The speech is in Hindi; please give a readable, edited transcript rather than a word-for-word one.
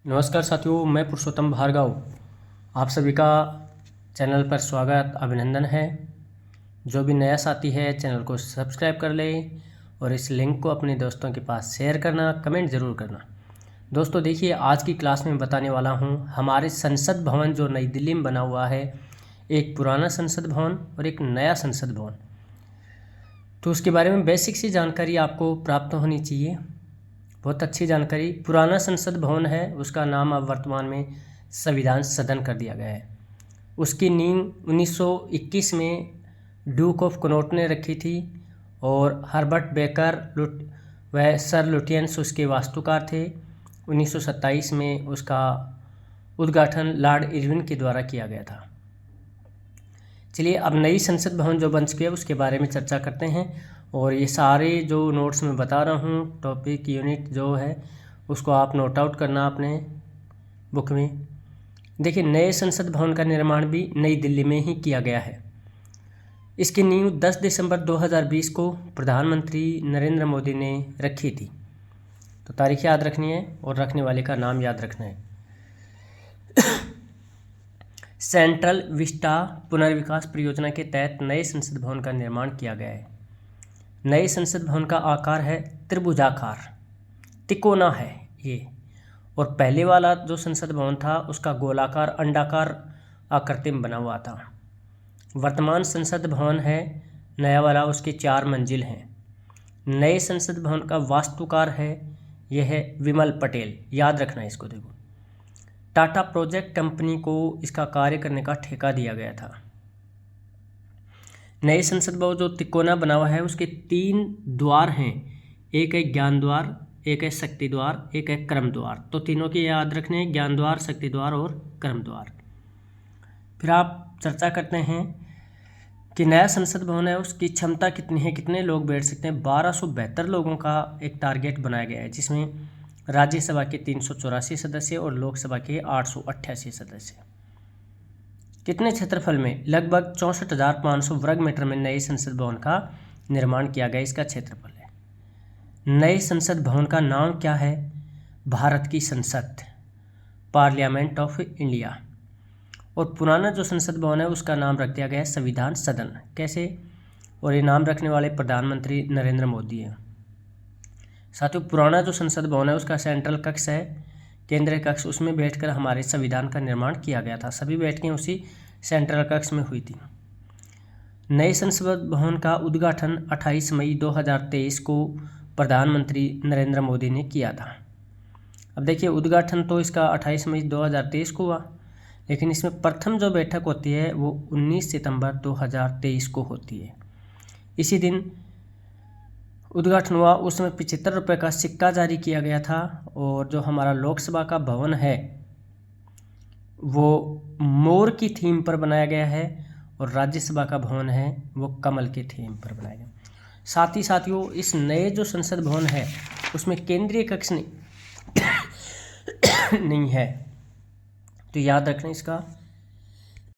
नमस्कार साथियों, मैं पुरुषोत्तम भार्गव आप सभी का चैनल पर स्वागत अभिनंदन है। जो भी नया साथी है चैनल को सब्सक्राइब कर ले और इस लिंक को अपने दोस्तों के पास शेयर करना, कमेंट ज़रूर करना। दोस्तों देखिए, आज की क्लास में बताने वाला हूँ हमारे संसद भवन जो नई दिल्ली में बना हुआ है, एक पुराना संसद भवन और एक नया संसद भवन, तो उसके बारे में बेसिक सी जानकारी आपको प्राप्त होनी चाहिए। बहुत अच्छी जानकारी। पुराना संसद भवन है, उसका नाम अब वर्तमान में संविधान सदन कर दिया गया है। उसकी नींव 1921 में ड्यूक ऑफ कनॉट ने रखी थी और हर्बर्ट बेकर व सर लुटियंस उसके वास्तुकार थे। 1927 में उसका उद्घाटन लॉर्ड इरविन के द्वारा किया गया था। चलिए अब नई संसद भवन जो बन चुकी है उसके बारे में चर्चा करते हैं। और ये सारे जो नोट्स मैं बता रहा हूँ, टॉपिक यूनिट जो है उसको आप नोट आउट करना अपने बुक में। देखिए, नए संसद भवन का निर्माण भी नई दिल्ली में ही किया गया है। इसकी नींव 10 दिसंबर 2020 को प्रधानमंत्री नरेंद्र मोदी ने रखी थी। तो तारीख याद रखनी है और रखने वाले का नाम याद रखना है। सेंट्रल विस्टा पुनर्विकास परियोजना के तहत नए संसद भवन का निर्माण किया गया है। नए संसद भवन का आकार है त्रिभुजाकार, तिकोना है ये। और पहले वाला जो संसद भवन था उसका गोलाकार अंडाकार आकृति में बना हुआ था। वर्तमान संसद भवन है नया वाला, उसके 4 मंजिल हैं। नए संसद भवन का वास्तुकार है यह है विमल पटेल, याद रखना है इसको। देखो, टाटा प्रोजेक्ट कंपनी को इसका कार्य करने का ठेका दिया गया था। नए संसद भवन जो तिकोना बना हुआ है उसके 3 द्वार हैं, एक है ज्ञान द्वार, एक है शक्ति द्वार, एक है कर्म द्वार। तो तीनों के याद रखने हैं, ज्ञान द्वार, शक्ति द्वार और कर्म द्वार। फिर आप चर्चा करते हैं कि नया संसद भवन है उसकी क्षमता कितनी है, कितने लोग बैठ सकते हैं। 1272 लोगों का एक टारगेट बनाया गया है, जिसमें राज्यसभा के 384 सदस्य और लोकसभा के 888 सदस्य। कितने क्षेत्रफल में? लगभग 64,500 वर्ग मीटर में नए संसद भवन का निर्माण किया गया, इसका क्षेत्रफल है। नए संसद भवन का नाम क्या है? भारत की संसद, पार्लियामेंट ऑफ इंडिया। और पुराना जो संसद भवन है उसका नाम रख दिया गया है संविधान सदन। कैसे? और ये नाम रखने वाले प्रधानमंत्री नरेंद्र मोदी हैं। साथियों, पुराना जो संसद भवन है उसका सेंट्रल कक्ष है, केंद्रीय कक्ष, उसमें बैठकर हमारे संविधान का निर्माण किया गया था। सभी बैठकें उसी सेंट्रल कक्ष में हुई थी। नए संसद भवन का उद्घाटन 28 मई 2023 को प्रधानमंत्री नरेंद्र मोदी ने किया था। अब देखिए, उद्घाटन तो इसका 28 मई 2023 को हुआ, लेकिन इसमें प्रथम जो बैठक होती है वो 19 सितंबर 2023 को होती है। इसी दिन उद्घाटन हुआ। उस समय 75 रुपये का सिक्का जारी किया गया था। और जो हमारा लोकसभा का भवन है वो मोर की थीम पर बनाया गया है और राज्यसभा का भवन है वो कमल की थीम पर बनाया गया। साथ ही साथियों, इस नए जो संसद भवन है उसमें केंद्रीय कक्ष नहीं है, तो याद रखना इसका।